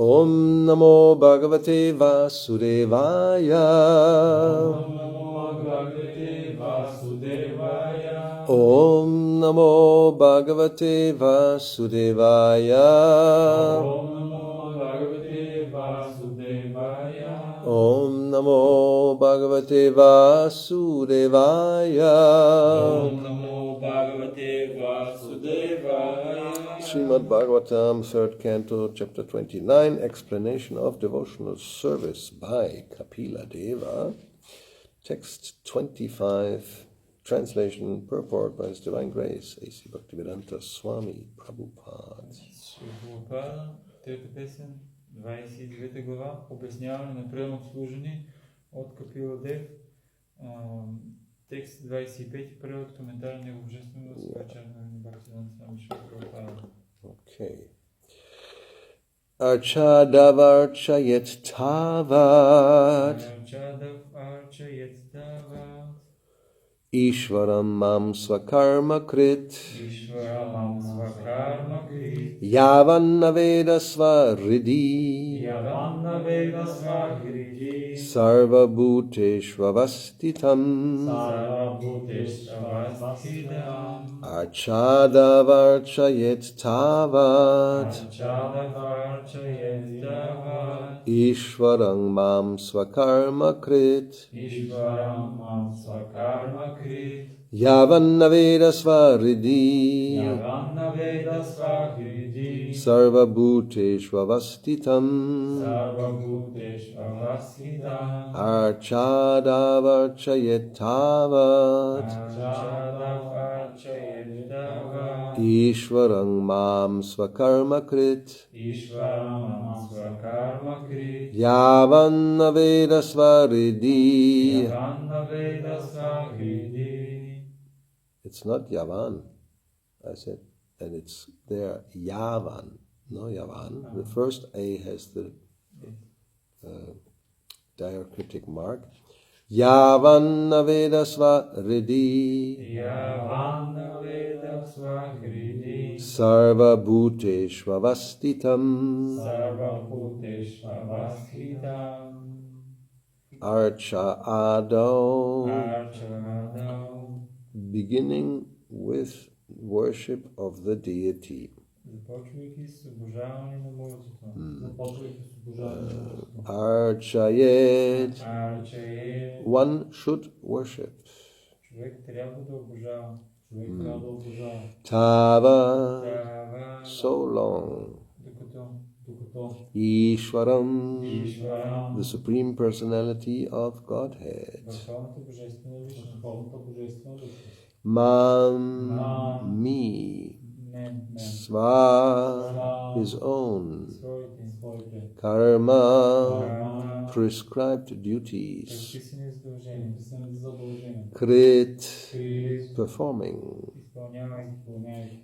Om Namo Bhagavate Vasudevaya. Om Namo Bhagavate Vasudevaya. Om Namo Bhagavate Vasudevaya. Om Namo Bhagavate Vasudevaya. Om Namo Bhagavate Vasudevaya. Om Namo Bhagavate Vasudevaya. Srimad Bhagavatam, 3rd Canto, Chapter 29, Explanation of Devotional Service by Kapila Deva. Text 25, translation, purport by His Divine Grace, A.C. Bhaktivedanta Swami Prabhupada. Прабхупада, трета песен, 29 глава, обясняване на приемно служение от Капила Дев. Текст 25, превод, коментар на Негово божествено свечерно на Бхактивиданта Свами Прабхупада. Okay. Archadavarchayet tavat Archadav archayet tavat Ishvaram mam svakarma krit Ishvaramam svakarma krit Yavanna veda svaridhi Yavanna veda svahridi Sarva bhuteshvavastitam Sarva bhuteshvavasidam Archadavarchayet tavat Archadav archayet tavat Ishvaram mam svakarma krit Ishvaramam svakarma krit Yavanna veda svaridhi Yavanna veda svahridi Sarva bhuteshvavastitam Sarva bhuteshvavasidam Archadavarchayet tavat Archadav archayet tavat Ishvarang mam svakarma krit Ishvaramam svakarma krit Yavanna veda svaridhi. Yavanna veda svahridi. It's not Yavan, I said, and it's there Yavan, no Yavan. The first A has the diacritic mark. Yavanna veda svaridhi Yavanna veda svahridi Sarva bhuteshvavastitam Sarva bhuteshvavasidam Archa Ado, Archadam. beginning with worship of the deity. Започвайки с обожаване на мъртвото. Започвайки с обожаване на мъртвото. Archayet, Арчае. one should worship. Човек трябва да обожава. Човек трябва да обожава. Tava, Трябва so long. докато Ishvaram, Ишварам, the Supreme Personality of Godhead. върховната божествена личност. Върховната божествена личност. Mam, Mam, me. Мен. Sva, his own. Своите. Karma, Карма. prescribed duties. Предписани задължения. Krit, Крит. performing. Изпълнявайки.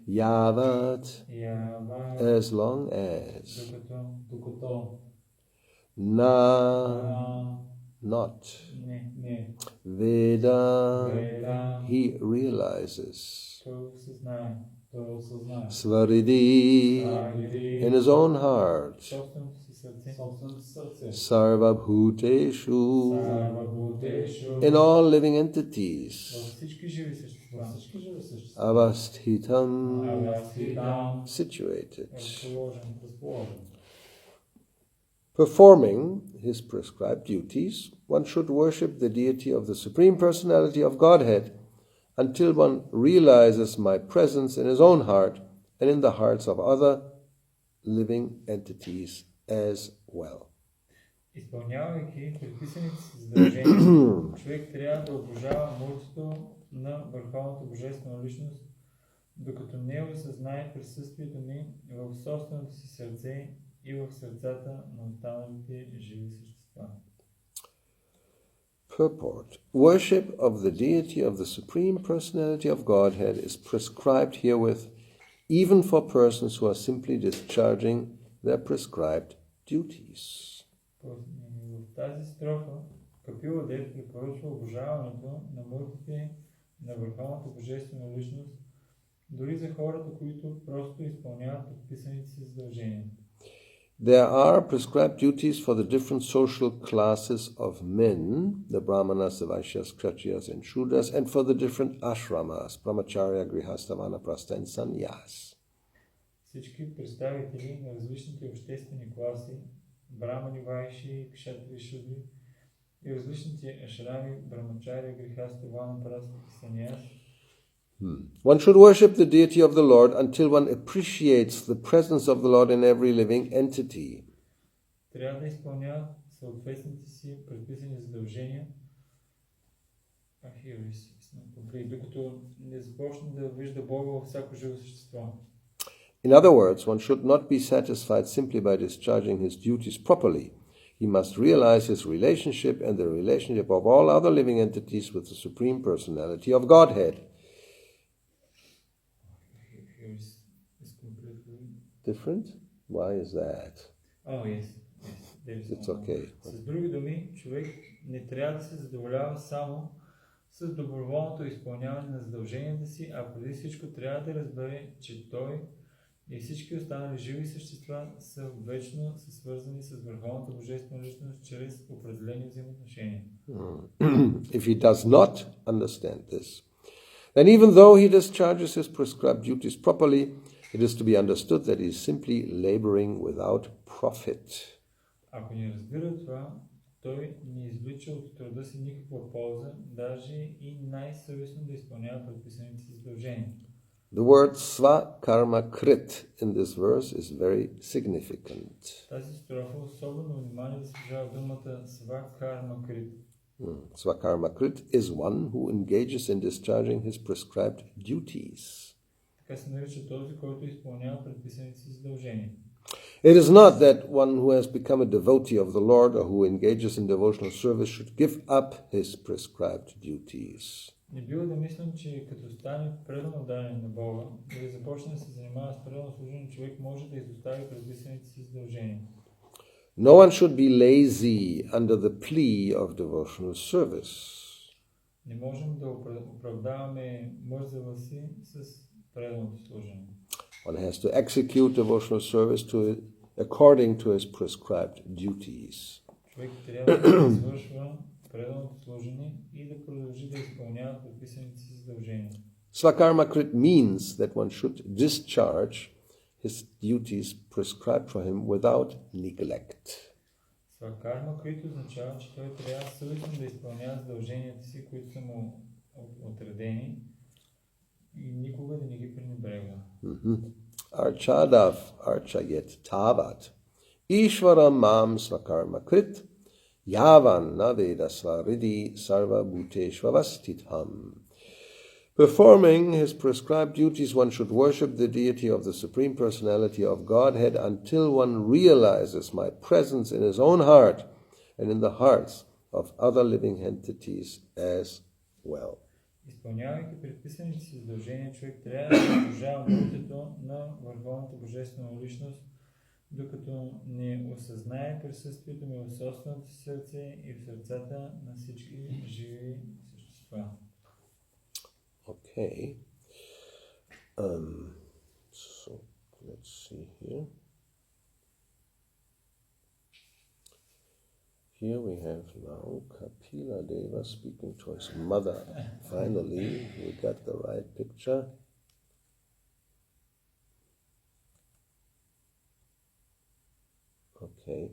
Yavat, Ява. as long as. Докато. Na, not. Не. Veda, Веда. he realizes. Той осъзнае. Svaridhi, in his own heart. Собственото си сърце. Sarva bhuteshu, in all living entities. Във всички живи същества. Avasthitam, Авастхитам. situated. Разположен. Performing his prescribed duties, one should worship the deity of the Supreme Personality of Godhead until one realizes my presence in his own heart and in the hearts of other living entities as well. Изпълнявайки предписаните си задължения, човек трябва да обожава мултито на върховната божествена личност, докато не осъзнае присъствието ми в собственото си сърце и в сърцата на останалите живи същества. Purport. Worship of the deity of the Supreme Personality of Godhead is prescribed herewith even for persons who are simply discharging their prescribed duties. В тази строфа Капила Дев препоръчва обожаването на мъртвите на върховната божествена личност, дори за хората, които просто изпълняват предписаните си задължения. There are prescribed duties for the different social classes of men, the Brahmanas, the Vaishyas, Kshatriyas, and Shudras, and for the different ashramas, Brahmacharya, Grihastha, Vanaprastha, and Sannyas. Всички представители на различните обществени класи, брамани, вайши, кшатри, шудри и различните ашрами, брамачаря, грихаста, ванапраста и саньяс. One should worship the deity of the Lord until one appreciates the presence of the Lord in every living entity. Трябва да изпълняват съответните си предписани задължения, докато не започне да вижда Бога във всяко живо същество. In other words, one should not be satisfied simply by discharging his duties properly. He must realize his relationship and the relationship of all other living entities with the Supreme Personality of Godhead. Different? Why is that? Oh, yes. It's okay. С други думи, човек не трябва да се задоволява само с доброволното изпълняване на задълженията си, а преди всичко трябва да разбере, че той и всички останали живи същества са вечно свързани с върховната божествена личност чрез определени взаимоотношения. If he does not understand this, then even though he discharges his prescribed duties properly, it is to be understood that he is simply laboring without profit. Ако не разбира това, той не извлича от труда си никаква полза, даже и най-съвестно да изпълнява предписаните си задължения. The word sva-karma krit in this verse is very significant. Тази строфа особено внимание заслужава думата sva-karma krit. Sva-karma krit is one who engages in discharging his prescribed duties. Така се нарича този, който изпълнява предписаните си задължения. It is not that one who has become a devotee of the Lord or who engages in devotional service should give up his prescribed duties. Не бива да мислим, че като стане предано даден на Бога или започне да се занимава с предано служение, човек може да изостави предписаните си задължения. No one should be lazy under the plea of devotional service. Не можем да оправдаваме мързава си с преданото служение. One has to execute devotional service according to his prescribed duties. Човек трябва да извършва преданото служение и да продължи да изпълнява предписаните си задължения. Svakarma krit means that one should discharge his duties prescribed for him without neglect. Свакарма крит означава, че той трябва съвестно да изпълнява задълженията си, които са му отредени и никога да не ги пренебрегва. Archadav archayet tavat Ishvara mam svakarma krit yavan naveda svaridi sarva bhuteshvavastitham. Performing his prescribed duties, one should worship the deity of the Supreme Personality of Godhead until one realizes my presence in his own heart and in the hearts of other living entities as well. Изпълнявайки предписаните си задължения, човек трябва да заслужава молитвото на върховната божествена личност, докато не осъзнае присъствието ми в собственото си сърце и в сърцата на всички живи същества. Okay. So let's see here. Here we have now Kapila Deva speaking to his mother. Finally, we got the right picture. Okay.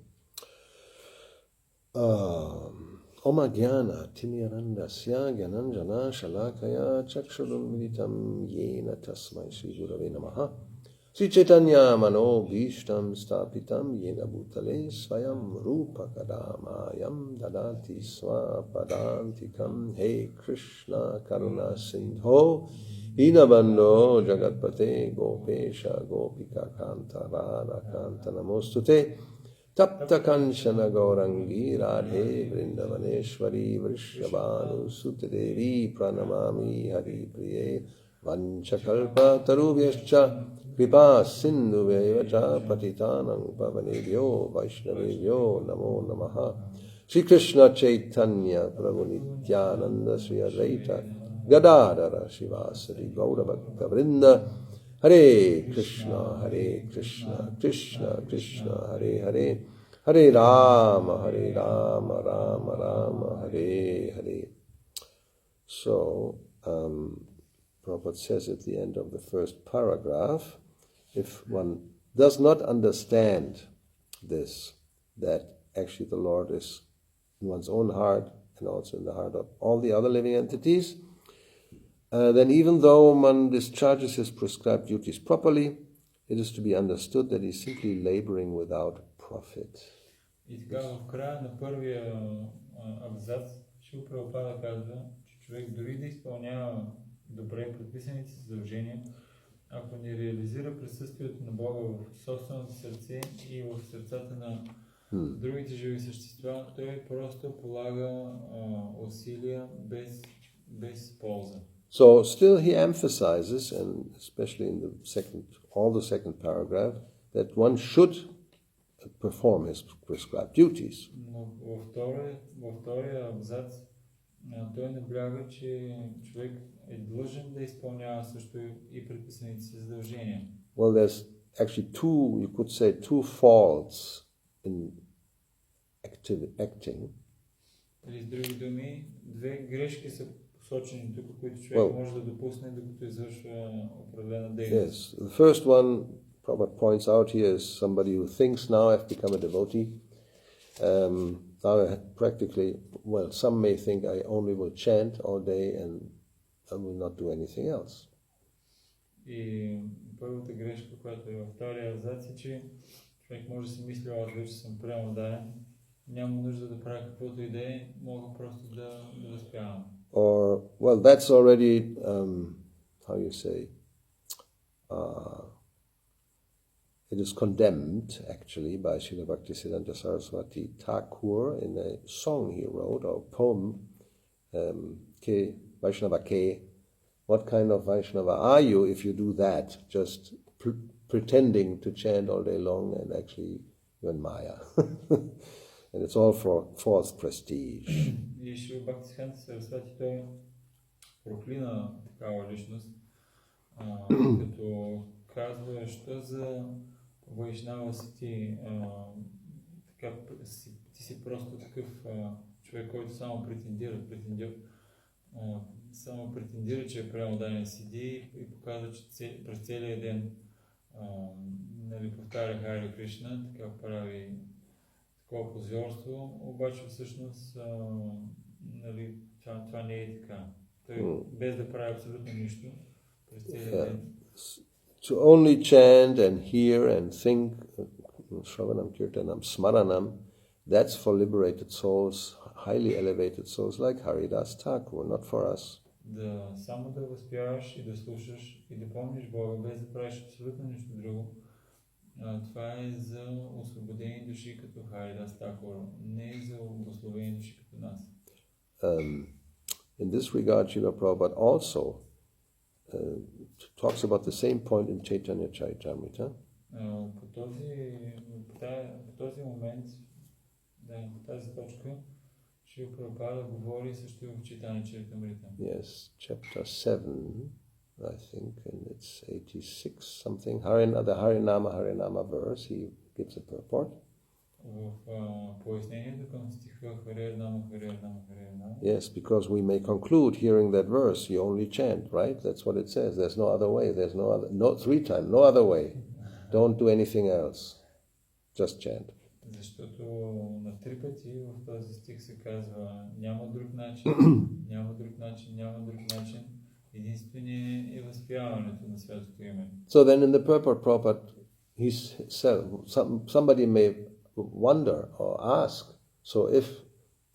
Oma Jnana Timirandasya Gyananjana Shalakaya Chakshurum Militam Yena Tasmai Sri Gurave Namaha Sri Chaitanya Mano Bhishtam Stapitam Yena Bhutale Swayam Rupa Kadamayam Dadati Swapadantikam Hey Krishna Karuna Sindho Dinabando Jagatpate Gopesha Gopika Kanta Radha Kanta Namostute Tapta Kanchana Gaurangi Radhe Vrindavaneshwari Vrishabhanu Sutadevi Pranamami Hari Priye Vanchakalpa Tarubhyascha Kripa Sindhuvevacha Patitanang Pavanebhyo Vaishnavebhyo Namo Namaha Sri Krishna Chaitanya Prabhu Nityananda Sri Advaita Gadadhara Shivasari Gauravakta Vrinda Hare Krishna, Krishna Krishna, Hare Hare, Hare Rama, Rama Rama, Hare Hare. So, Prabhupada says at the end of the first paragraph, if one does not understand this, that actually the Lord is in one's own heart and also in the heart of all the other living entities, then even though one discharges his prescribed duties properly, it is to be understood that he is simply laboring without profit. И така в края на първия абзац Шрила Прабхупада казва, че човек дори да изпълнява добре предписаните задължения, ако не реализира присъствието на Бога в собственото сърце и в сърцата на другите живи същества, той просто полага усилия без полза. So still he emphasizes, and especially in the second paragraph, that one should perform his prescribed duties. Но във втория абзац той набляга, че човек е длъжен да изпълнява също и предписаните си задължения. Well, there's actually two faults in acting. Или с други думи, две грешки са посочени тук, които човек може да допусне, докато извършва определена дейност. Yes, the first one Prabhupada points out here is somebody who thinks now I've become a devotee. Now practically, some may think I only will chant all day and I will not do anything else. И първата грешка, която е във втория абзац, е, че човек може да си мисли, аз вече съм преударен, няма нужда да правя каквото и да е, мога просто да възпявам. Or, that's already, how you say, it is condemned, actually, by Srila Bhaktisiddhanta Saraswati Thakur in a song he wrote, or poem, Ke Vaishnava Ke. What kind of Vaishnava are you if you do that, just pretending to chant all day long and actually you're in Maya? And it's all for false prestige. И Шрила Бхактисидханта Сарасвати той проклина такава личност, като казва, що за вайшнава си ти, ти си просто такъв човек, който само претендира, че е преударен, седи и показва, че през целия ден повтаря Харе Кришна, така прави такова позорство, обаче всъщност това не е така. Той без да прави абсолютно нищо през целия ден. To only chant and hear and think, Shravanam, Kirtanam, Smaranam, that's for liberated souls, highly elevated souls like Haridas Thakur, not for us. Да само да възпяваш и да слушаш и да помниш Бога, без да правиш абсолютно нищо друго, това е за освободени души като Харидас Такур, не за благословени души като нас. In this regard, Srila Prabhupada also talks about the same point in Chaitanya Charitamrita. По този момент, по тази точка, Шрила Прабхупада говори също в Chaitanya Charitamrita. Yes, chapter 7, I think, and it's 86 something. The Harinama verse, he gives a purport. В пояснението към стиха Харе Нама. Yes, because we may conclude hearing that verse, you only chant, right? That's what it says. There's no other way. There's no other way. Don't do anything else. Just chant. Защото на три пъти в този стих се казва няма друг начин. Единственият е възпяването на святото име. So then in the purport, Prabhupada, somebody may wonder or ask, so if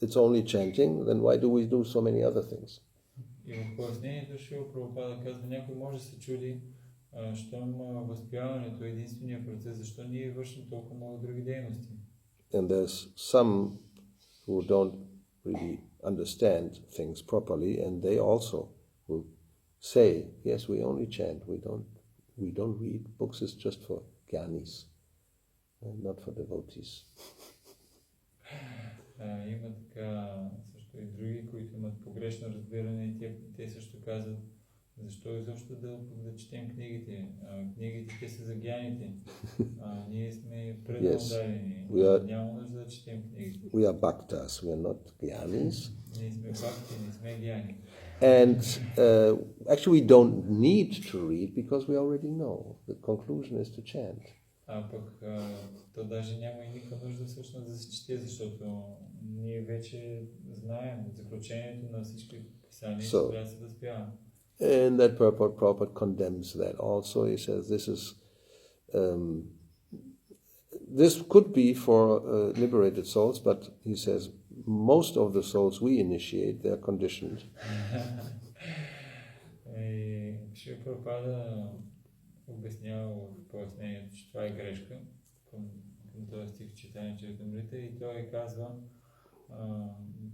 it's only chanting, then why do we do so many other things? И в пояснението Шрила Прабхупада казва, някой може да се чуди, щом възпяването е единствения процес, защо ние вършим толкова много други дейности. And there's some who don't really understand things properly, and they also will say, yes, we only chant, we don't read books, it's just for gyanis, and not for devotees. Има така също и други, които имат погрешно разбиране и те също казват, Защо изобщо да четем книгите? Книгите те са за гяните. Ние сме преднаударени. Няма нужда да четем книгите. We are bhaktas, we are not gyanis. Ние сме бхакти, не сме гяни. And actually we don't need to read because we already know. The conclusion is to chant. Пък то даже няма и никаква нужда всъщност да се чете, защото ние вече знаем заключението на всички писания, че трябва да се възпяваме. And that Prabhupada condemns that also. He says this could be for liberated souls, but he says most of the souls we initiate, they are conditioned. Шри Прабхупада обяснява в пояснението, че това е грешка към този стих читание Чаритамрита и той казва,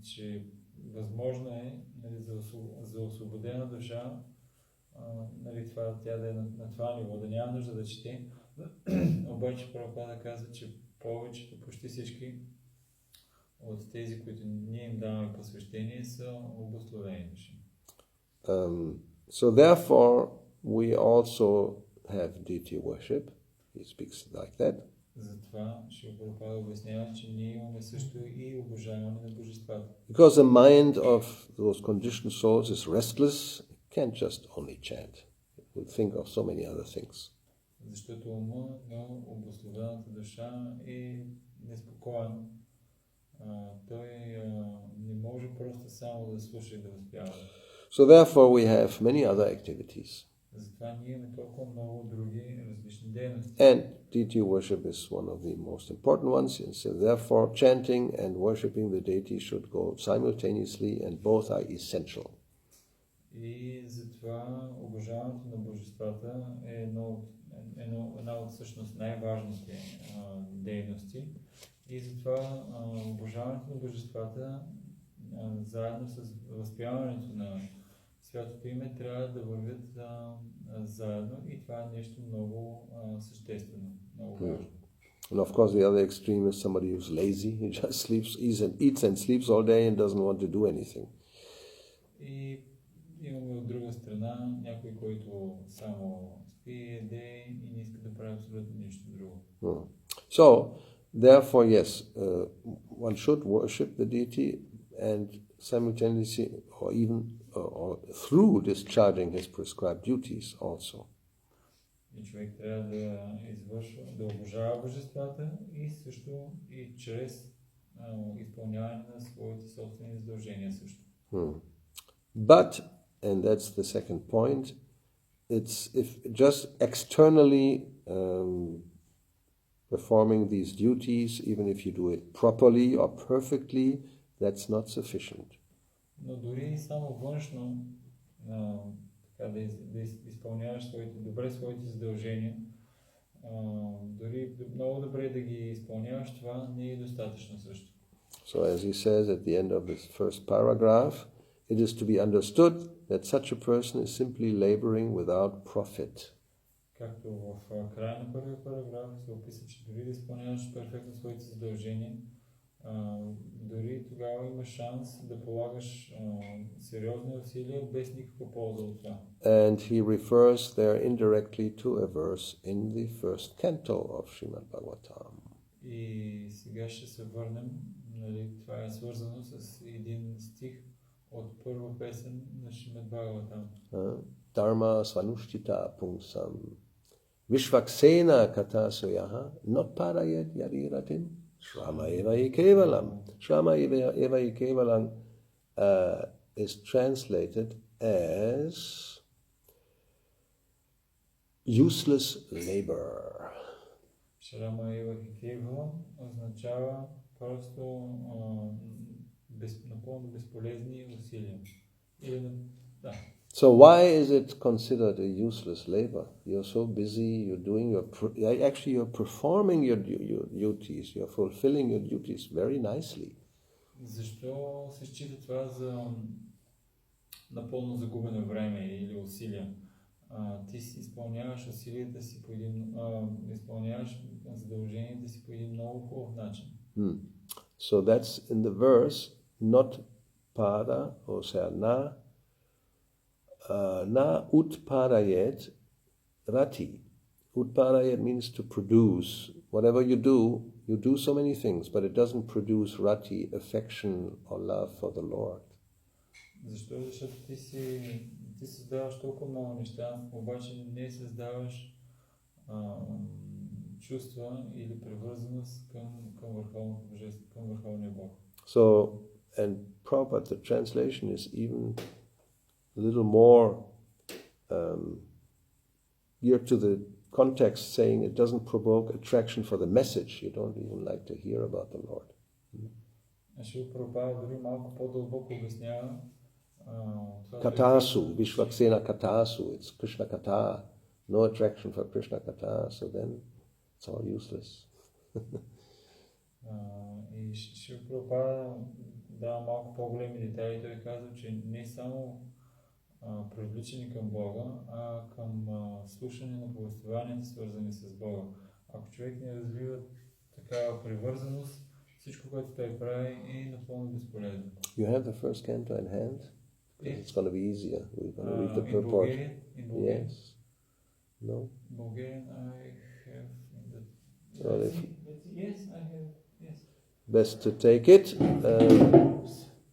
че възможно е, нали, за освободена душа, нали, тя да е на това ниво, да няма нужда да чете. Обаче Прабхупада казва, че повечето, почти всички от тези, които ние им даваме посвещение, са обусловени души. So therefore we also have deity worship. He speaks like that. Затова Шри Прабхупада обяснява, че ние имаме също и обожаване на божествата. Because the mind of those conditioned souls is restless, it can't just only chant. It will think of so many other things. Защото ума на обусловената душа е неспокоен. Той не може просто само да слуша и да възпява. So therefore we have many other activities. Затова ние имаме толкова много други различни дейности. And deity worship is one of the most important ones. And so therefore chanting and worshipping the deity should go simultaneously and both are essential. И затова обожаването на божествата е една от всъщност най-важните дейности. И затова обожаването на божествата заедно с възпяването на святото име трябва да вървят заедно и това е нещо много съществено, много важно. And of course the other extreme is somebody who's lazy, he just eats and sleeps all day and doesn't want to do anything. И имаме от друга страна някой, който само спи, еде и не иска да прави абсолютно нищо друго. So therefore yes, one should worship the deity and simultaneously or even or through discharging his prescribed duties also. И човек трябва да обожава божествата и също и чрез изпълняване на своите собствени задължения също. But, and that's the second point, it's if just externally performing these duties, even if you do it properly or perfectly, that's not sufficient. Но дори само външно да изпълняваш добре своите задължения, дори много добре да ги изпълняваш, това не е достатъчно също. So as he says at the end of this first paragraph, it is to be understood that such a person is simply laboring without profit. Както в края на първия параграф се описа, че дори да изпълняваш перфектно своите задължения, дори тогава има шанс да полагаш сериозни усилия без никаква полза от това. And he refers there indirectly to a verse in the first canto of Srimad Bhagavatam. И сега ще се върнем, нали, това е свързано с един стих от първа песен на Шримад Бхагаватам. Dharma svanushtita pungsam Vishvaksena kata soyaha not parayat yariratim Shrama eva ikevalam. Shrama eva ikevalam is translated as useless labor. Shrama eva ikevalam означава просто напълно безполезни усилия. So why is it considered a useless labor? You're so busy, you're doing you're performing your duties, you're fulfilling your duties very nicely. Защо се счита това за напълно загубено време или усилия? Ти си изпълняваш усилията си по един, изпълняваш задълженията си по един много хубав начин. So that's in the verse, not pada or sarna Na utparayet rati. Utparayet means to produce. Whatever you do so many things, but it doesn't produce rati, affection or love for the Lord. Защо? Защото ти създаваш толкова много неща, обаче не създаваш чувства или привързаност към върховното божество, към върховния Бог. So, and Prabhupada, the translation is even a little more geared to the context, saying it doesn't provoke attraction for the message. You don't even like to hear about the Lord. Шрила Прабхупада дори малко по-дълбоко обяснява Katasu, Vishvaksena Katasu, it's Krishna Kata, no attraction for Krishna Kata, so then it's all useless. И Шрила Прабхупада дава малко по-големи детайли. Той казва, че не само привличане към Бога, а към слушане на повествованията, свързани с Бога. Ако човек не развива такава привързаност, всичко, което той прави, е напълно безполезно. You have the first canto in hand? Yes. It's going to be easier. We're going to read the In purport. In Bulgarian? Yes. No? Bulgarian I have in the... Well, Yes, I have. Yes. Best to take it.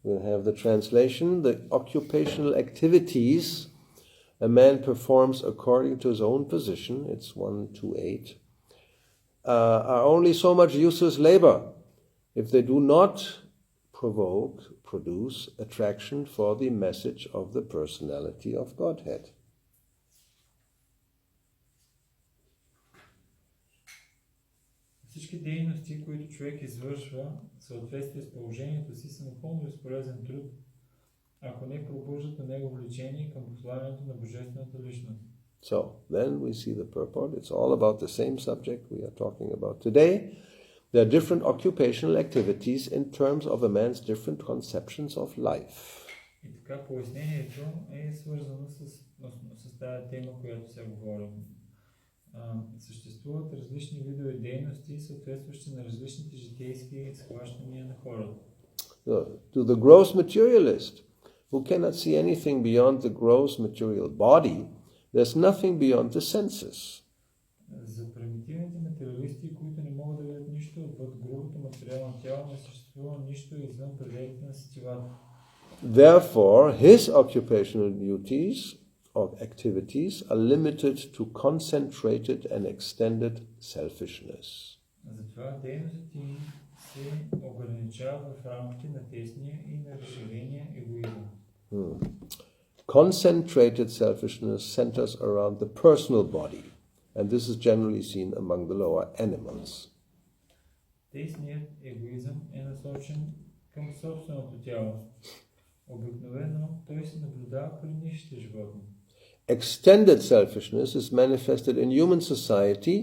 We'll have the translation. The occupational activities a man performs according to his own position, it's 128, are only so much useless labor if they do not produce attraction for the message of the personality of Godhead. Всички дейности, които човек извършва в съответствие с положението си, са напълно безполезен труд, ако не пробуждат на него влечение към посланието на Божествената личност. So, then we see the purport. It's all about the same subject we are talking about today. There are different occupational activities in terms of a man's different conceptions of life. И така, пояснението е свързано с тази тема, която сега говорим. Съществуват различни видове дейности, съответстващи на различните житейски схващания на хората. So, to the gross materialist, who cannot see anything beyond the gross material body, there's nothing beyond the senses. За примитивните материалисти, които не могат да видят нищо отвъд грубото материално тяло, не съществува нищо извън пределите на сетивата. Therefore, his occupational duties or activities are limited to concentrated and extended selfishness. Затова дейностите се ограничават в рамките на тесния и на разширения егоизъм. Concentrated selfishness centers around the personal body, and this is generally seen among the lower animals. Тесният егоизъм е насочен към собственото тяло. Обикновено той се наблюдава при нисшите животни. Extended selfishness is manifested in human society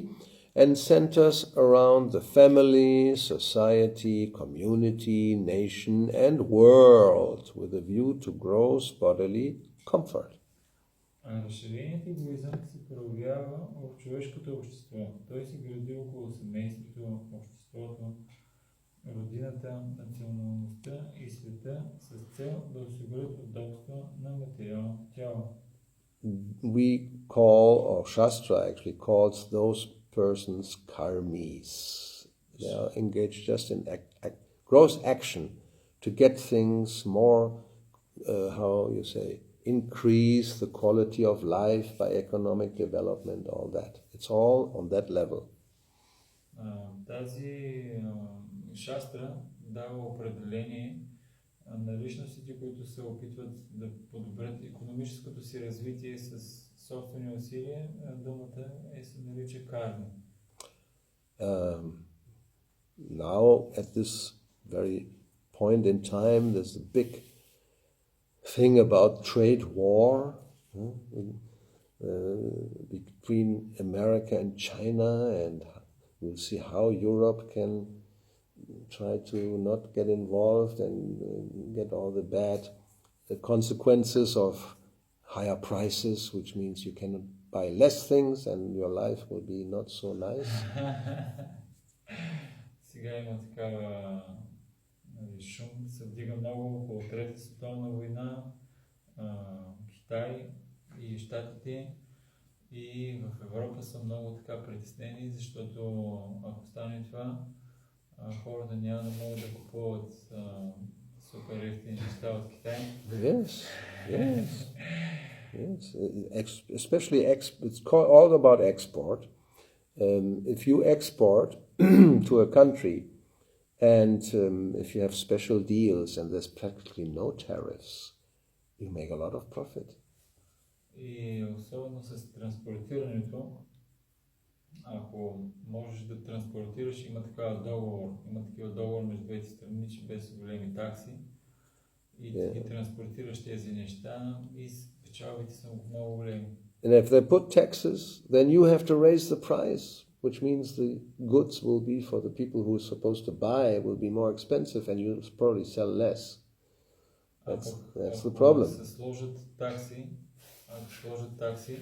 and centers around the family, society, community, nation, and world with a view to gross bodily comfort. Разширеният егоизъм се проявява в човешкото общество. Той се гради около семейството, обществото, родината, националността и света с цел да осигурят удобство на материалното тяло. We call, or Shastra actually calls those persons karmis. They are engaged just in gross action to get things more, how you say, increase the quality of life by economic development, all that. It's all on that level. Тази шастра дава определение на личностите, които се опитват да подобрят икономическото си развитие с собствени усилия. Думата се нарича карми. Now, at this very point in time, there's a big thing about trade war between America and China, and we'll see how Europe can try to not get involved and get all the bad consequences of higher prices, which means you cannot buy less things and your life will be not so nice. Сега има такава шум, се вдига много около Трета световна война. Китай и Щатите и в Европа са много така притеснени, защото ако стане това, хората няма да могат да купуват супер ефтини неща от Китай. Yes, yes, yes. Especially, it's all about export. If you export to a country, and if you have special deals and there's practically no tariffs, you make a lot of profit. И особено с транспортирането, ако можеш да транспортираш, има такива договор между двете страни, че без големи такси и ти транспортираш тези неща и печалбите са много големи. And if they put taxes, then you have to raise the price, which means the goods will be for the people who are supposed to buy will be more expensive and you'll probably sell less. That's the problem. Ако се сложат такси,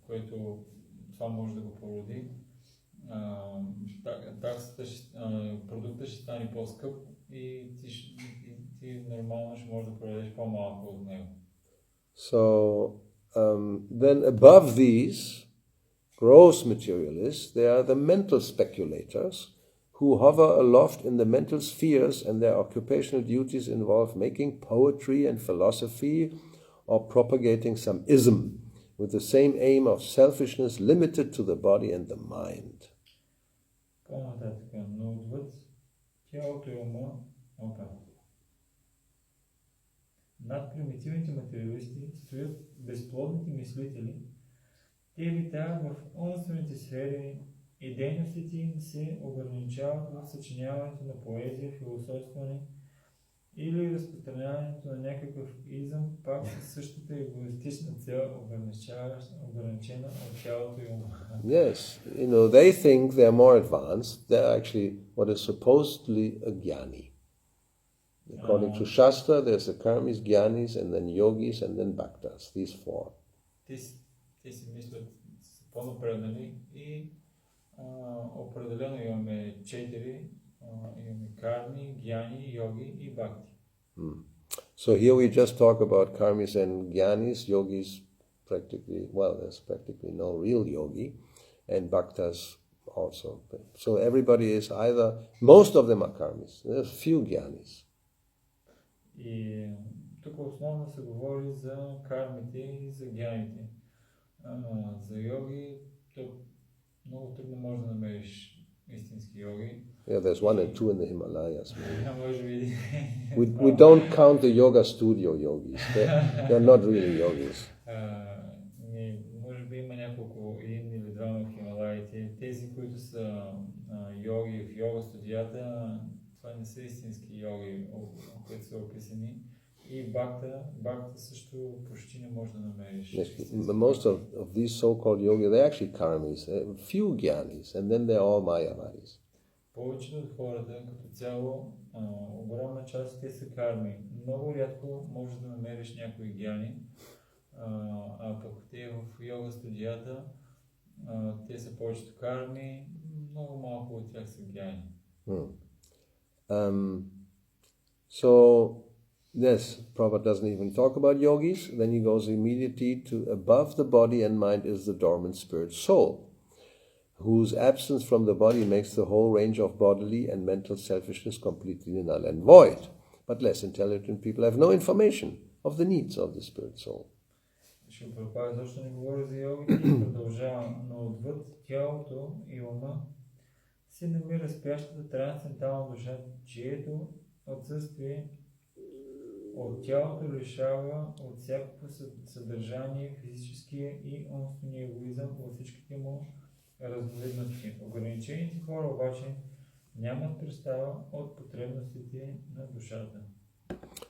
което това може да го породи, продуктът ще стане по-скъп и ти нормално ще можеш да продадеш по-малко от него. So then above these gross materialists, there are the mental speculators who hover aloft in the mental spheres, and their occupational duties involve making poetry and philosophy or propagating some ism with the same aim of selfishness limited to the body and the mind. По-нататък, но отвъд тялото и ума, над примитивните материалисти стоят безплодните мислители. Те витаят в умствените сфери и дейностите им се ограничават в съчиняването на поезия, философстване или разпространяването на някакъв изъм, пак със същата егоистична цел, ограничена от тялото и ума. Yes, they think they're more advanced. They're actually what is supposedly a jnani. According to Shastra, there's the karmis, jnanis, and then yogis, and then bhaktas. These four. Те си мислят по-напреднали и определено имаме 4. Имаме карми, гьяни, йоги и бхакти. So here we just talk about karmis and jnanis. Yogis there's practically no real yogi, and bhaktas also. So everybody is most of them are karmis. There's few jnanis. И тук основно се говори за кармите и за гьяните. За йоги, то много трудно може да намериш истински йоги. Yeah, there's 1 and 2 in the Himalayas. Може би. We don't count the yoga studio yogis. They're not really yogis. Може би има няколко, един или двама в Хималаите. Тези, които са йоги в йога студията, това не са истински йоги, които са описани. И бхакта също почти не може да намериш. Most of these so-called yogis, they're actually karmis. Few jnanis, and then they're all mayavadis. Повечето от хората, като цяло, огромна част те са карми. Много рядко можеш да намериш някои гьяни, а пък те в йога студията, те са повечето карми, много малко от тях са гьяни. So, yes, Prabhupada doesn't even talk about yogis. Then he goes immediately to above the body and mind is the dormant spirit soul, whose absence from the body makes the whole range of bodily and mental selfishness completely null and void. But less intelligent people have no information of the needs of the spirit soul. Ще Прабхупада защо не говори за йогите и продължава, но отвъд тялото и ума се намира спящата трансцендентална душа, чието отсъствие от тялото лишава от всякакво съдържание, физическия и умствения егоизъм във всичките му разновидности. Ограничените хора обаче нямат представа от потребностите на душата.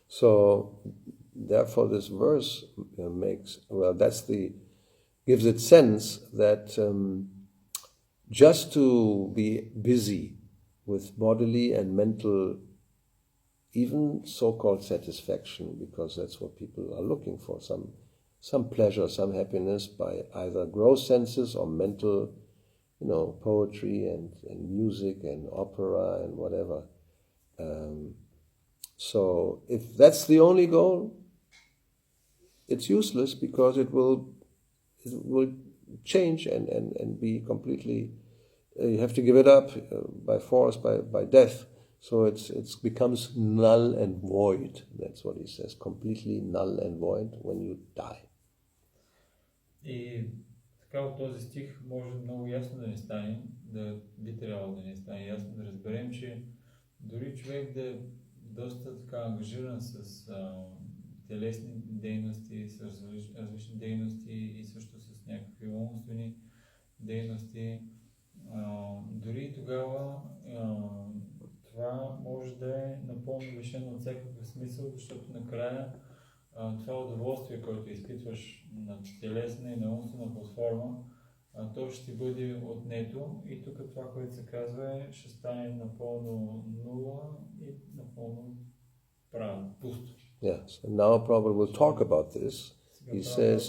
So, therefore, this verse gives it sense that just to be busy with bodily and mental, even so-called satisfaction, because that's what people are looking for, some pleasure, some happiness by either gross senses or mental, poetry and music and opera and whatever. So if that's the only goal, it's useless because it will change and be completely. You have to give it up by force, by death. So it becomes null and void. That's what he says. Completely null and void when you die. И така от този стих може много ясно да ни стане, би трябвало да ни стане ясно да разберем, че дори човек да е доста така ангажиран с телесни дейности, с различни дейности и също с някакви умствени дейности, дори тогава това може да е напълно лишено от всякакъв смисъл, защото накрая това удоволствие, което изпитваш на телесна и на умствена платформа, то ще ти бъде отнето и тук това, което се казва ще стане напълно нула и напълно пусто. Yes, and now Prabhupada will talk about this. He says,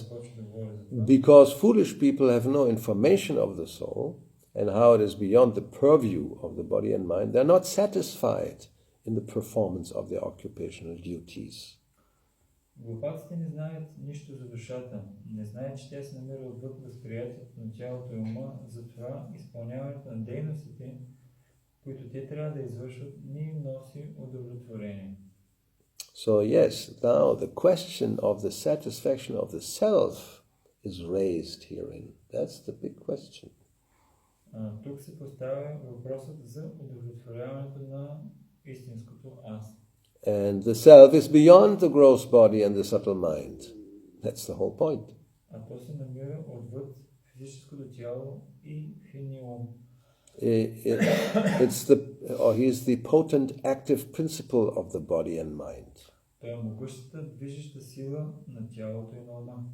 because foolish people have no information of the soul and how it is beyond the purview of the body and mind, they are not satisfied in the performance of their occupational duties. Глупаците не знаят нищо за душата, не знаят, че тя се намира отвъд възприятието на тялото и ума, затова изпълняването на дейностите, които те трябва да извършват, не им носи удовлетворение. So yes, now the question of the satisfaction of the self is raised herein. That's the big question. Тук се поставя въпросът за удовлетворяването на истинското аз. And the self is beyond the gross body and the subtle mind. That's the whole point. А то се намира отвъд физическото тяло и финния ум. He's the potent active principle of the body and mind. Той е могъщата движеща сила на тялото и на ума.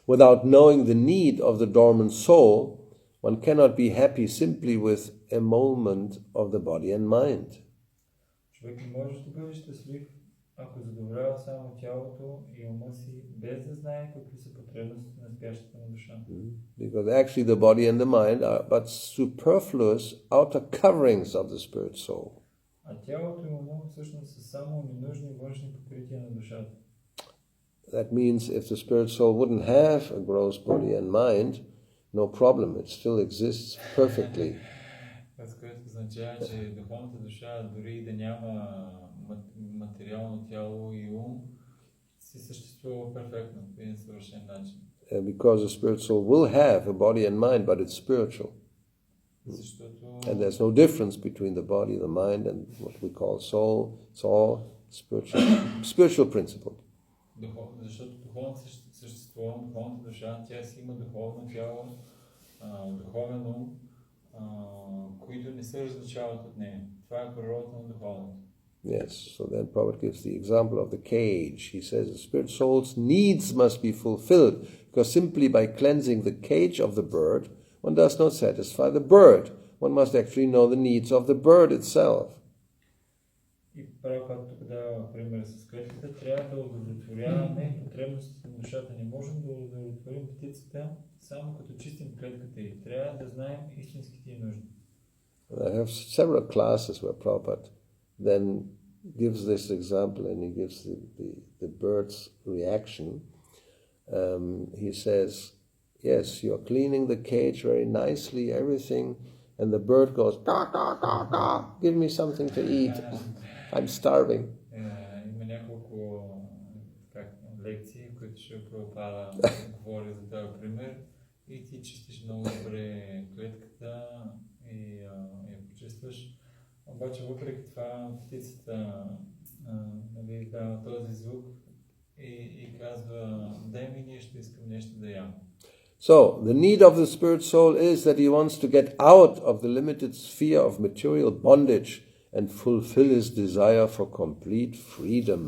Without knowing the need of the dormant soul, one cannot be happy simply with emolument of the body and mind. Човек не може да бъде щастлив, ако задоволява само тялото и ума си, без да знае какви са потребностите на спящата му душа. Because actually the body and the mind are but superfluous outer coverings of the spirit soul. А тялото и ума всъщност са само ненужни външни покрития на душата. That means if the spirit soul wouldn't have a gross body and mind, no problem, it still exists perfectly. Това, което означава, че духовната душа, дори да няма материално тяло и ум, си съществува перфектно, по един съвършен начин. Because the spirit soul will have a body and mind, but it's spiritual. And there's no difference between the body, the mind, and what we call soul. It's all spiritual principle. Защото духовното същество, духовната душа, тя си има духовно тяло, духовен ум, които не се различават от нея. Това е природата на духовното. Yes, so then Prabhupada gives the example of the cage. He says the spirit soul's needs must be fulfilled, because simply by cleansing the cage of the bird, one does not satisfy the bird. One must actually know the needs of the bird itself. И Прабхупада тук дава пример с клетката. Трябва да удовлетворяваме потребностите на душата. Не можем да удовлетворим птицата само като чистим клетката й. Трябва да знаем истинските й нужди. I have several classes where Prabhupada then gives this example and he gives the bird's reaction. He says, yes, you're cleaning the cage very nicely, everything, and the bird goes, da, da, da, da, give me something to eat. I'm starving. Има няколко лекции, които ще Прабхупада говори за този пример. И ти чистиш много добре клетката и я почистваш. Обаче въпреки това птицата дава този звук и казва, дай ми нещо, искам нещо да ям. So, the need of the spirit soul is that he wants to get out of the limited sphere of material bondage and fulfill his desire for complete freedom.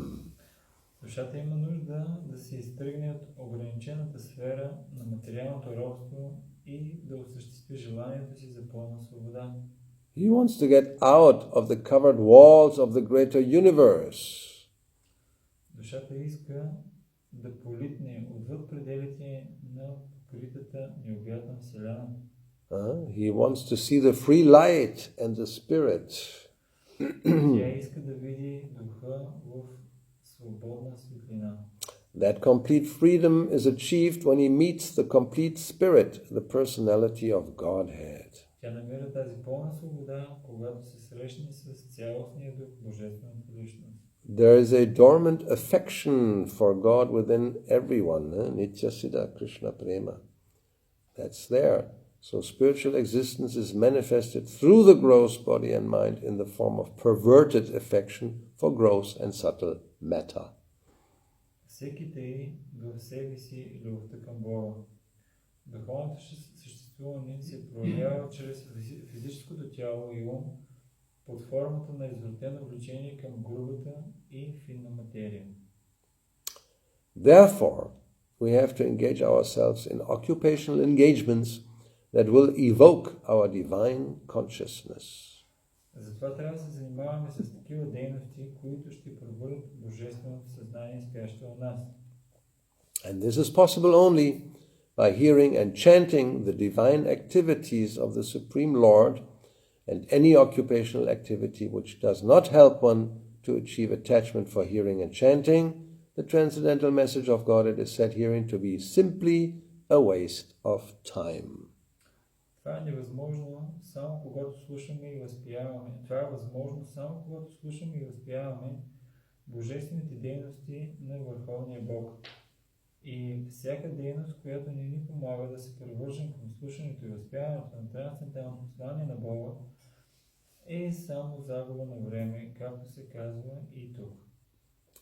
Душата има нужда да се изтръгне от ограничената сфера на материалното робство и да осъществи желанието си за пълна свобода. He wants to get out of the covered walls of the greater universe. Душата иска да политне отвъд пределите на покритата необятна вселена. He wants to see the free light and the spirit. Тя иска да види духа в свободна светлина. That complete freedom is achieved when he meets the complete spirit, the personality of Godhead. Тя намира тази пълна свобода, когато се срещне с цялостния дух, божествената личност. There is a dormant affection for God within everyone, Nitya Siddha Krishna Prema. That's there. So spiritual existence is manifested through the gross body and mind in the form of perverted affection for gross and subtle matter. Всеки таи в себе си любовта към Бога. Духовното съществуване се проявява чрез физическото тяло и ум под формата на извратено влечение към грубата и финна материя. Therefore, we have to engage ourselves in occupational engagements that will evoke our divine consciousness. Затова трябва да се занимаваме с такива дейности, които ще пробудят божественото съзнание, спящо у нас. And this is possible only by hearing and chanting the divine activities of the Supreme Lord, and any occupational activity which does not help one to achieve attachment for hearing and chanting, the transcendental message of God, it is said herein to be simply a waste of time. Това е невъзможно само когато слушаме и възпияваме. Това е възможно само когато слушаме и възпияваме божествените дейности на Върховния Бог. И всяка дейност, която не ни помага да се превържем към слушането и възпяването на трансценденталното послание на Бога, е само загуба на време, както се казва и тук.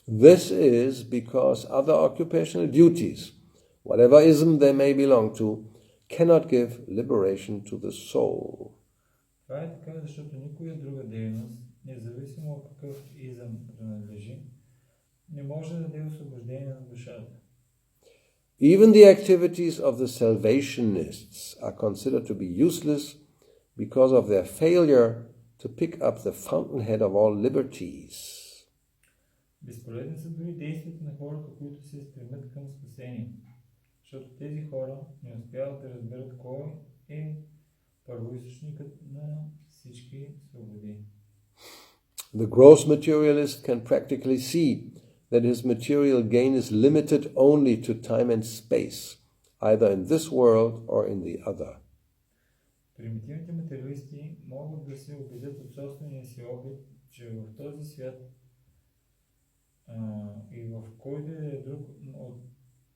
This is because other occupational duties, whatever ism they may belong to, cannot give liberation to the soul. Това е така, защото никоя друга дейност, независимо от какъв изъм принадлежи, не може да даде освобождение на душата. Even the activities of the salvationists are considered to be useless because of their failure to pick up the fountainhead of all liberties. Безполезни са дори действията на хората, които се стремят към спасение, защото тези хора не успяват да разберат кой е първоизточникът на всички свободи. The gross materialist can practically see that his material gain is limited only to time and space, either in this world or in the other. Примитивните материалисти могат да се убедят от собствения си опит, че в този свят и в който е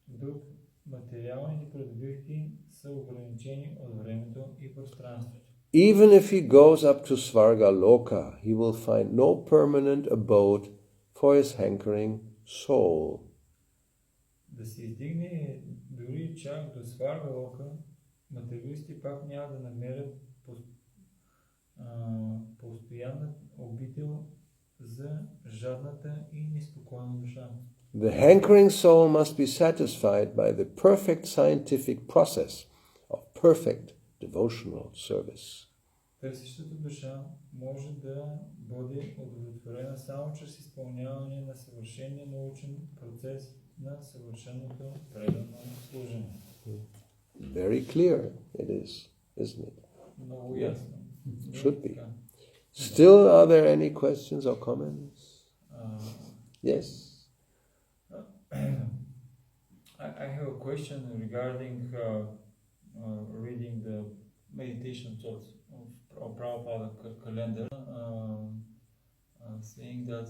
друг материалните придобивки са ограничени от времето и пространството. Even if he goes up to Svarga Loka, he will find no permanent abode for his hankering soul. Да се издигне дори чак до Сварга Лока, материалисти пак няма да намерят постоянна обител за жадната и неспокойна душа. The hankering soul must be satisfied by the perfect scientific process of perfect devotional service. Търсещата душа може да бъде удовлетворена само чрез изпълняване на съвършения научен процес на съвършеното предано служене. Very clear it is, isn't it? Много ясно. Should be. Still, are there any questions or comments? Yes. I have a question regarding reading the meditation thoughts of Prabhupada calendar, saying that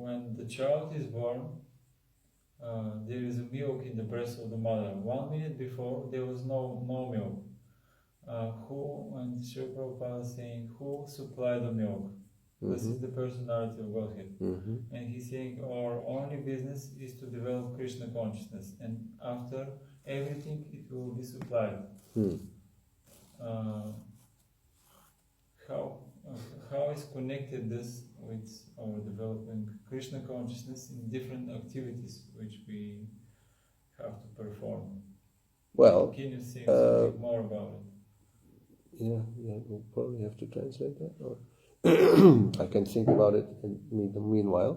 when the child is born, there is a milk in the breast of the mother. 1 minute before, there was no milk. And Sri Prabhupada is saying, who supplied the milk? This is the personality of Godhead. And he's saying our only business is to develop Krishna consciousness, and after everything it will be supplied. How is connected this with our developing Krishna consciousness in different activities which we have to perform? Well, can you say something more about it? Yeah, we'll probably have to translate that, or I can think about it in the meanwhile.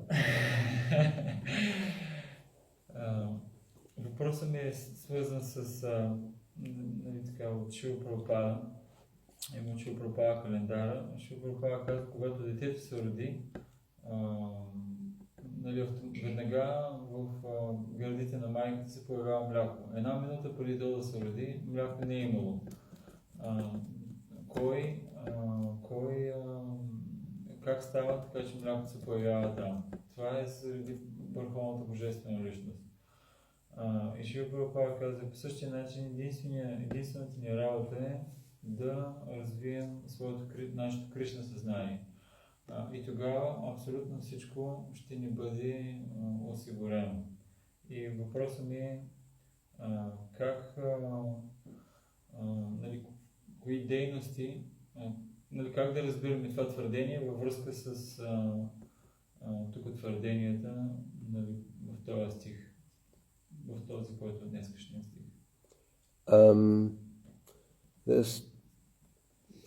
Въпросът ми е свързан с от Шила Прабхупада. Има Шила Прабхупада календара. Шила Прабхупада казва, когато детето се роди, нали, веднага в гърдите на майката се появява мляко. Една минута преди да се роди, мляко не е имало. Как става така, че млякото се появява там? Това е заради върховната божествена личност. И Шрила Прабхупада казва, по същия начин единствената ни работа е да развием нашето Кришна съзнание. И тогава абсолютно всичко ще ни бъде осигурено. И въпросът ми е нали, кои дейности, нали, как да разбираме това твърдение във връзка с тук твърденията, нали, в този стих, в този, който е днескашния стих.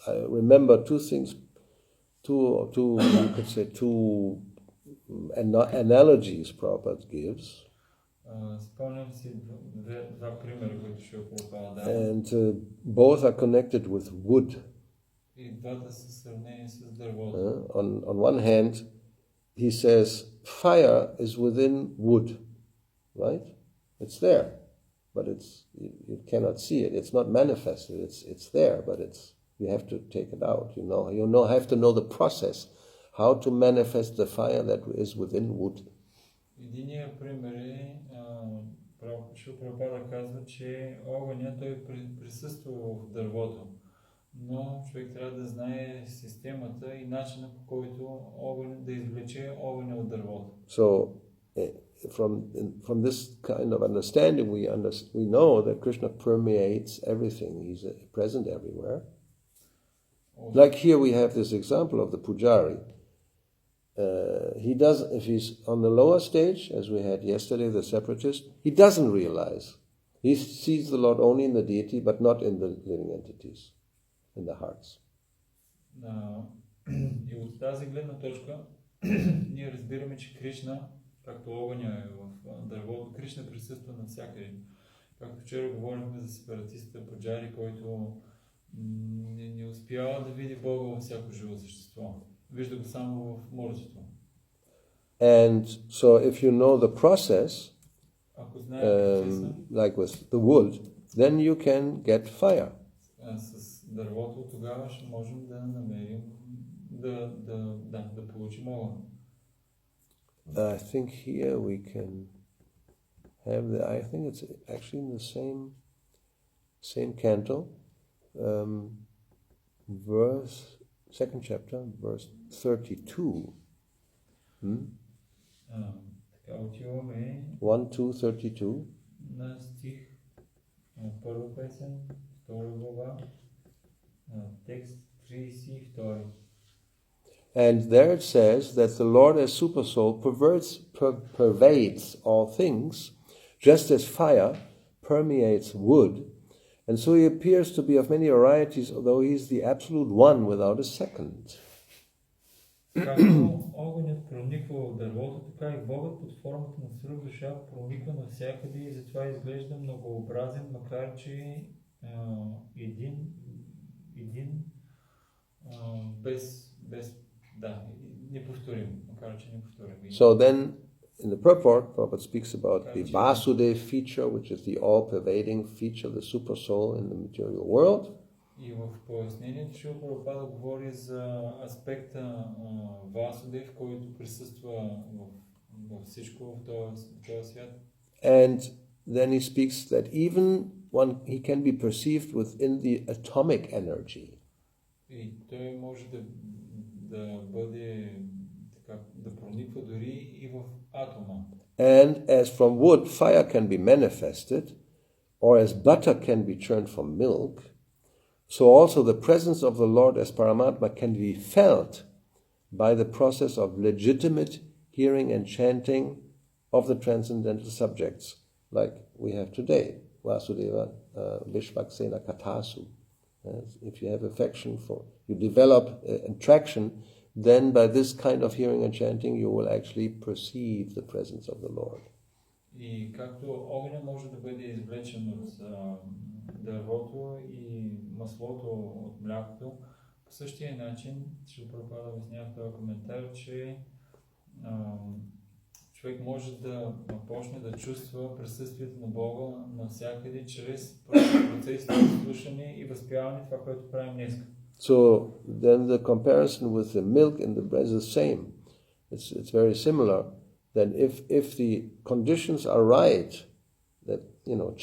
I remember two things, you could say two analogies Prabhupada gives. Спомням си два примера, които ще Прабхупада дава. And both are connected with wood. И двата са сравнени с дървото. On one hand, he says, fire is within wood, right? It's there, but you cannot see it. It's not manifested. It's there, but you have to take it out. You have to know the process, how to manifest the fire that is within wood. Единият пример е, Шрила Прабхупада казва, че огъня той присъства в дървото, но човек трябва да знае системата и начина, по който да извлече огъня от дървото. So, from this kind of understanding, we know that Krishna permeates everything. He's present everywhere. Like here we have this example of the pujari. If he's on the lower stage, as we had yesterday, the separatist, he doesn't realize. He sees the Lord only in the deity, but not in the living entities, in the hearts. И от тази гледна точка ние разбираме, че Кришна, както огъня е в дървото, Кришна присъства навсякъде. Както вчера говорихме за сепаратиста Пуджари, който не успява да види Бога във всяко живо същество. Вижда го само в мъртвото. And so if you know the process, like with the wood, then you can get fire. С дървото тогава ще можем да намерим, да получим огън. I think here we can have I think it's actually in the same canto, second chapter, verse 32. Така отиваме 1-2-32. на стих, първа песен, втора глава, текст 32. And there it says that the Lord as Supersoul pervades all things, just as fire permeates wood, and so he appears to be of many varieties, although he is the absolute one without a second. Както огънят прониква в дървото, така и Богът под формата на свръх душа прониква навсякъде и затова изглежда многообразен, макар че неповторим, макар че неповторим. So then, in the purport, Prabhupada speaks about the Vasudev feature, which is the all-pervading feature, the super soul in the material world. И в пояснението Шрила Прабхупада говори за аспекта Васудев, който присъства във всичко в този свят. And then he speaks that even he can be perceived within the atomic energy. И той може да бъде така, да прониква дори и в атома. And as from wood fire can be manifested, or as butter can be churned from milk, so also the presence of the Lord as Paramatma can be felt by the process of legitimate hearing and chanting of the transcendental subjects, like we have today, Vasudeva Vishvaksena Kathasu. If you have affection you develop attraction, then by this kind of hearing and chanting you will actually perceive the presence of the Lord. И както огъня може да бъде извлечен от дървото и маслото от млякото, по същия начин ще Прабхупада обяснява в този коментар, че човек може да почне да чувства присъствието на Бога навсякъде чрез процесите на слушане и възпяване това, което правим днес. So then the comparison with the milk in the bread is the same. It's very similar. Then if the conditions are right, that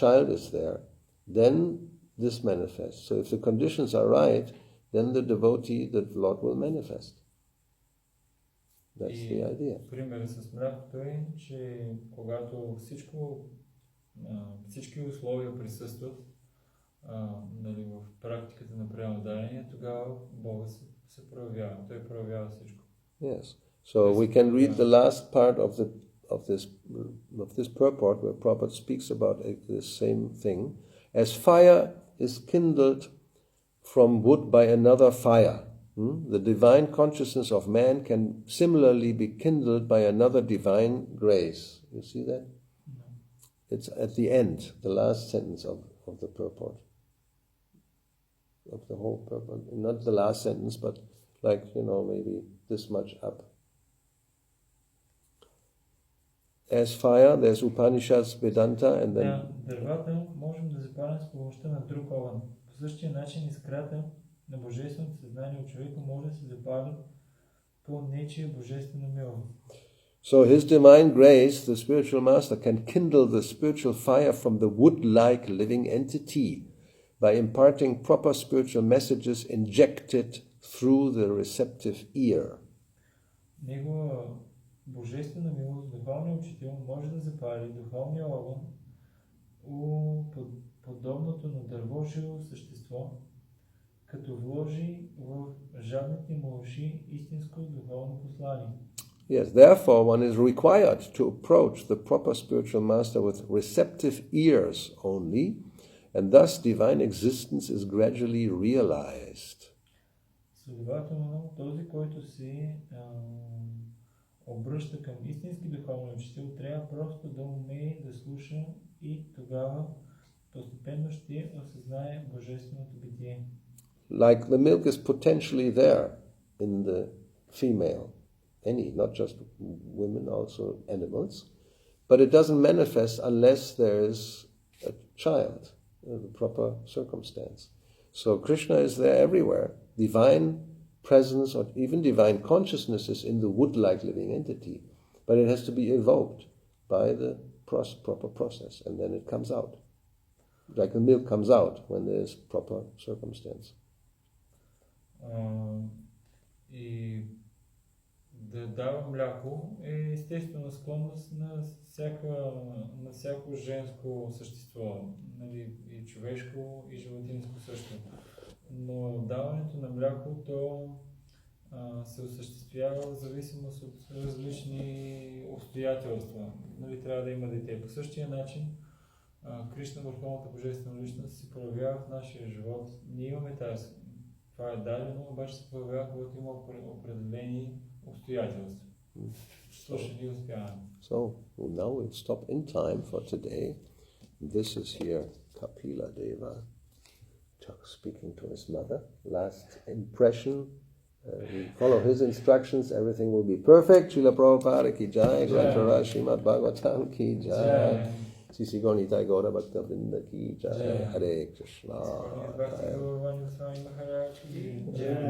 child is there, then this manifests. So if the conditions are right, then the devotee, the Lord will manifest. That's the idea. Примерът с млякото е, че когато всички условия присъстват в практиката на преамодарение, тогава Бога се проявява. Той проявява всичко. Yes. So we can read the last part of this purport where Prabhupada speaks about the same thing. As fire is kindled from wood by another fire, the divine consciousness of man can similarly be kindled by another divine grace. You see that? No. It's at the end, the last sentence of the purport. Of the whole purport. Not the last sentence, but maybe this much up. As fire, there's Upanishads, Vedanta, and then... Дървата можем да запалим с помощта на друг огън. По същия начин искрата на божественото съзнание от човека може да се запали по нечия божествена милост. So his divine grace, the spiritual master, can kindle the spiritual fire from the wood-like living entity by imparting proper spiritual messages injected through the receptive ear. Негова божествена милост, духовният учител може да запали духовния огън у подобното на дърво живо същество, като вложи в жадните му уши истинско духовно послание. Yes, therefore one is required to approach the proper spiritual master with receptive ears only, and thus divine existence is gradually realized. Следователно, този, който се обръща към истински духовен учител, трябва просто да умее да слуша и тогава постепенно ще осъзнае божественото битие. Like the milk is potentially there in the female, not just women, also animals, but it doesn't manifest unless there is a child, the proper circumstance. So Krishna is there everywhere. Divine presence or even divine consciousness is in the wood-like living entity, but it has to be evoked by the proper process, and then it comes out. Like the milk comes out when there is proper circumstance. И да дава мляко е естествена склонност на всяко женско същество, и човешко, и животинско също. Но даването на мляко то се осъществява в зависимост от различни обстоятелства. Трябва да има дете. По същия начин Кришна, върховната божествена личност, се проявява в нашия живот. Ние имаме тази. Това е дадено, обаче се проявява, когато има определени обстоятелства. Слушане и успяване. So, now we'll stop in time for today. This is here Kapila Deva speaking to his mother. Last impression. We follow his instructions. Everything will be perfect. Srila Prabhupada ki jai. Grantara Srimad Bhagavatam ki jai. Sisi Gaunita Gaura Bhakta Vrinda ki jai. Hare Krishna. Bhakti Gauravani Goswami Maharaj ki jai.